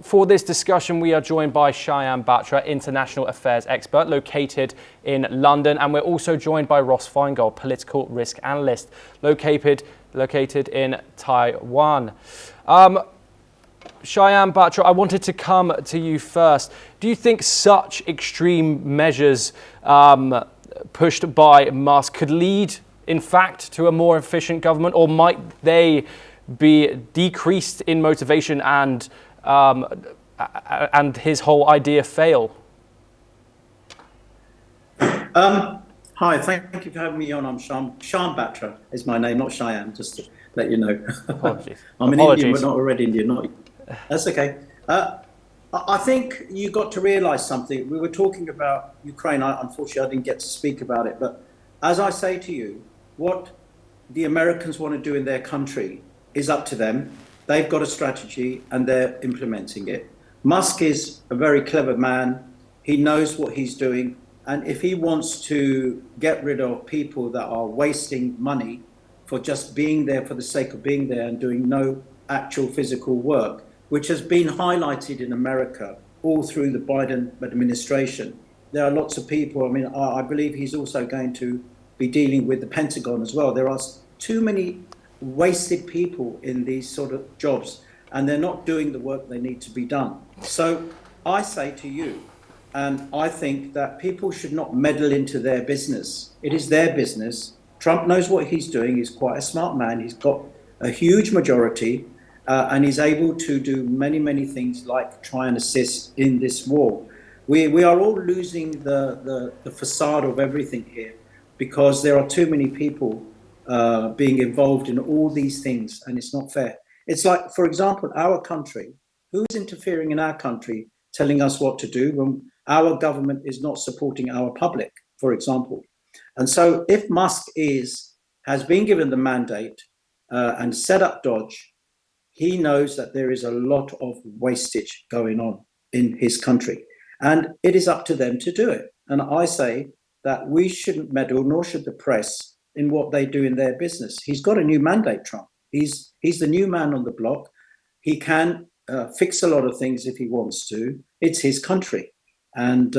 For this discussion, we are joined by Shyam Batra, international affairs expert located in London, and we're also joined by Ross Feingold, political risk analyst located in Taiwan. Shyam Batra, I wanted to come to you first. Do you think such extreme measures pushed by Musk could lead, in fact, to a more efficient government, or might they be decreased in motivation and his whole idea fail? Hi, thank you for having me on. I'm Shyam Batra is my name, not Shyam, just to let you know. Apologies. I'm an Indian, but not a red Indian. That's okay. I think you got to realize something. We were talking about Ukraine. Unfortunately, I didn't get to speak about it. But as I say to you, what the Americans want to do in their country is up to them. They've got a strategy and they're implementing it. Musk is a very clever man. He knows what he's doing. And if he wants to get rid of people that are wasting money for just being there for the sake of being there and doing no actual physical work, which has been highlighted in America all through the Biden administration. There are lots of people, I believe he's also going to be dealing with the Pentagon as well. There are too many wasted people in these sort of jobs, and they're not doing the work they need to be done. So I say to you, and I think that people should not meddle into their business. It is their business. Trump knows what he's doing. He's quite a smart man. He's got a huge majority. And he's able to do many things like try and assist in this war. We are all losing the facade of everything here because there are too many people being involved in all these things, and it's not fair. It's like, for example, our country. Who's interfering in our country, telling us what to do when our government is not supporting our public, for example? And so if Musk has been given the mandate and set up Dodge, he knows that there is a lot of wastage going on in his country, and it is up to them to do it. And I say that we shouldn't meddle, nor should the press, in what they do in their business. He's got a new mandate, Trump. He's the new man on the block. He can fix a lot of things if he wants to. It's his country. And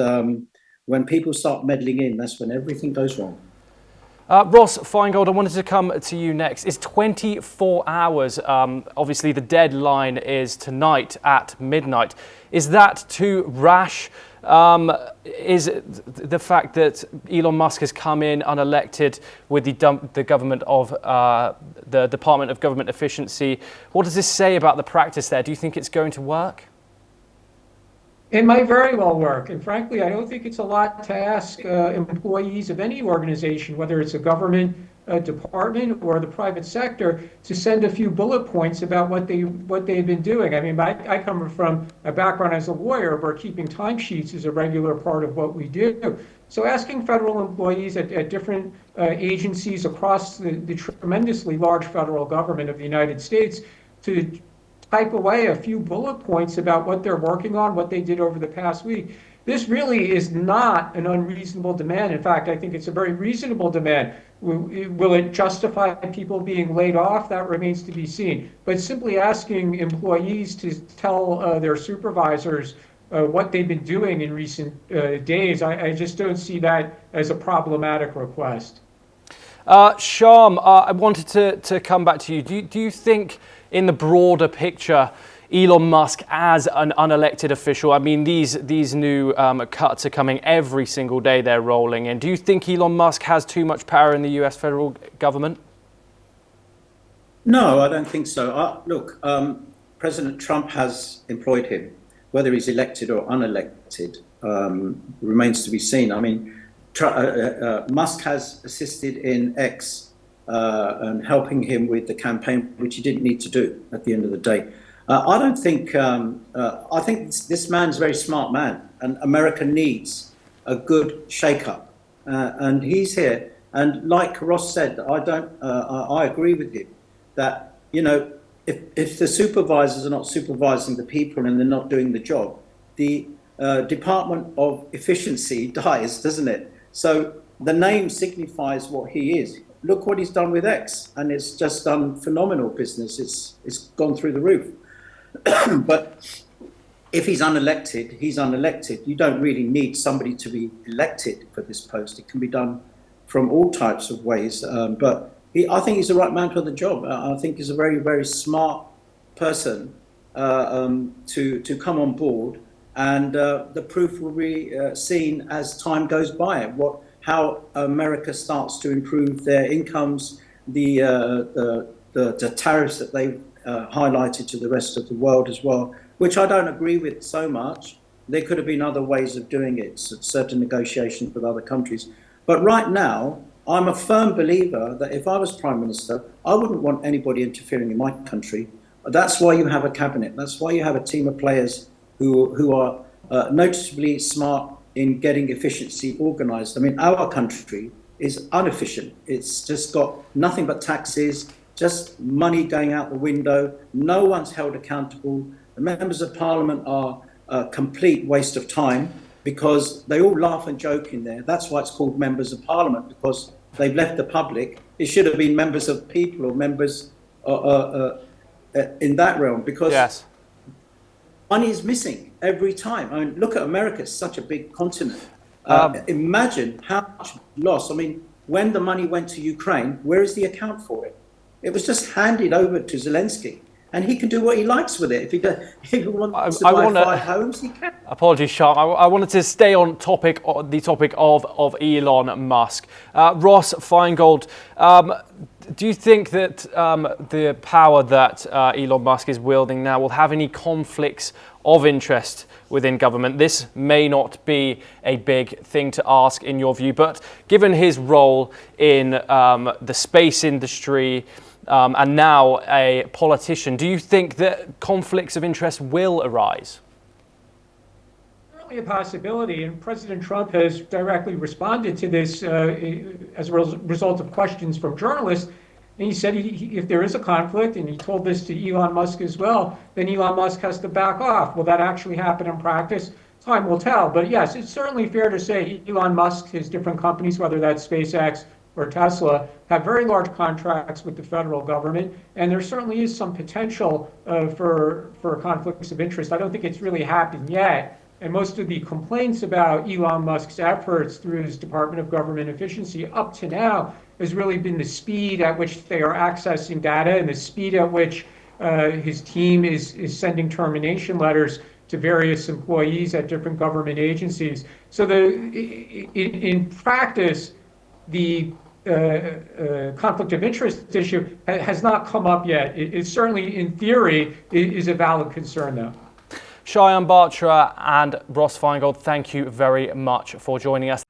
when people start meddling in, that's when everything goes wrong. Ross Feingold, I wanted to come to you next. It's 24 hours. Obviously, the deadline is tonight at midnight. Is that too rash? Is the fact that Elon Musk has come in unelected with the government of the Department of Government Efficiency, what does this say about the practice there? Do you think it's going to work? It might very well work. And frankly, I don't think it's a lot to ask employees of any organization, whether it's a government department or the private sector, to send a few bullet points about what they've been doing. I mean, I come from a background as a lawyer where keeping timesheets is a regular part of what we do. So asking federal employees at different agencies across the tremendously large federal government of the United States to type away a few bullet points about what they're working on, what they did over the past week. This really is not an unreasonable demand. In fact, I think it's a very reasonable demand. Will it justify people being laid off? That remains to be seen. But simply asking employees to tell their supervisors what they've been doing in recent days, I just don't see that as a problematic request. Shyam, I wanted to come back to you. Do you think, in the broader picture, Elon Musk as an unelected official, I mean, these new cuts are coming every single day, they're rolling in. Do you think Elon Musk has too much power in the US federal government? No, I don't think so. Look, President Trump has employed him. Whether he's elected or unelected remains to be seen. I mean, Musk has assisted in X and helping him with the campaign, which he didn't need to do at the end of the day. I don't think, I think this man's a very smart man, and America needs a good shake-up. And he's here. And like Ross said, I agree with him that, you know, if the supervisors are not supervising the people and they're not doing the job, the Department of Efficiency dies, doesn't it? So the name signifies what he is. Look what he's done with X, and it's just done phenomenal business. It's gone through the roof. But if he's unelected, he's unelected. You don't really need somebody to be elected for this post. It can be done from all types of ways. But I think he's the right man for the job. I think he's a very, very smart person to come on board. And the proof will be seen as time goes by. How America starts to improve their incomes, the tariffs that they've highlighted to the rest of the world as well, which I don't agree with so much. There could have been other ways of doing it, certain negotiations with other countries. But right now, I'm a firm believer that if I was Prime Minister, I wouldn't want anybody interfering in my country. That's why you have a cabinet. That's why you have a team of players who are noticeably smart in getting efficiency organized. I mean, our country is inefficient. It's just got nothing but taxes, just money going out the window. No one's held accountable. The members of parliament are a complete waste of time because they all laugh and joke in there. That's why it's called members of parliament, because they've left the public. It should have been members of people or members in that realm, because Yes. money is missing every time. I mean, look at America, it's such a big continent. Imagine how much loss. I mean, when the money went to Ukraine, where is the account for it? It was just handed over to Zelensky, and he can do what he likes with it. If he wants to buy 5 homes, he can. Apologies, Sharp. I wanted to stay on the topic of Elon Musk. Ross Feingold, do you think that the power that Elon Musk is wielding now will have any conflicts of interest within government? This may not be a big thing to ask in your view, but given his role in the space industry and now a politician, do you think that conflicts of interest will arise? Certainly a possibility, and President Trump has directly responded to this as a result of questions from journalists. And he said if there is a conflict, and he told this to Elon Musk as well, then Elon Musk has to back off. Will that actually happen in practice? Time will tell. But yes, it's certainly fair to say Elon Musk, his different companies, whether that's SpaceX or Tesla, have very large contracts with the federal government. And there certainly is some potential for conflicts of interest. I don't think it's really happened yet. And most of the complaints about Elon Musk's efforts through his Department of Government Efficiency up to now has really been the speed at which they are accessing data and the speed at which his team is sending termination letters to various employees at different government agencies. So in practice, the conflict of interest issue has not come up yet. It certainly, in theory, is a valid concern, though. Shayan Batra and Ross Feingold, thank you very much for joining us.